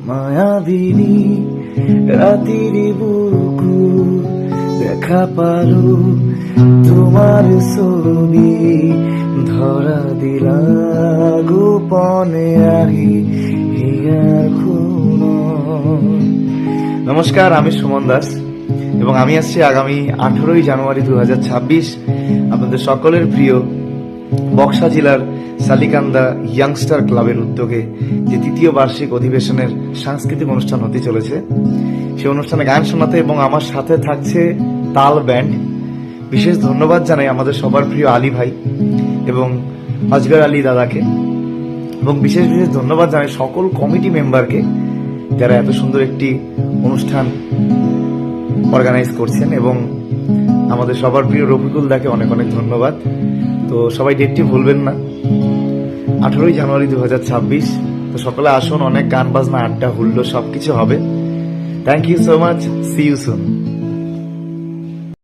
মায়াবিনী রাতির বুকু দেখা পালো তোমার ছবি ধরা দিলা গোপনে আহি হিয়ার খুন। নমস্কার, আমি সুমন দাস এবং আমি আসছি আগামী 18ই জানুয়ারি 2026 আপনাদের সকলের প্রিয় বক্সা জেলার সালিকান্দা ইয়াংস্টার ক্লাবের উদ্যোগে যে তৃতীয় বার্ষিক অধিবেশনের সাংস্কৃতিক অনুষ্ঠান হতে চলেছে, সেই অনুষ্ঠানে গান শোনাতে এবং আমার সাথে থাকছে তাল ব্যান্ড। বিশেষ ধন্যবাদ জানাই আমাদের সবার প্রিয় আলী ভাই এবং আজগর আলী দাদাকে, এবং বিশেষ বিশেষ ধন্যবাদ জানাই সকল কমিটি মেম্বারকে যারা এত সুন্দর একটি অনুষ্ঠান অর্গানাইজ করছেন, এবং আমাদের সবার প্রিয় রফিকুল দাকে অনেক অনেক ধন্যবাদ। তো সবাই ডেটটি ভুলবেন না, 18ই জানুয়ারি 2026। তো সকলে আসুন, অনেক গান বাজনা, আড্ডা, হুল্লো সবকিছু হবে। Thank you so much, see you soon.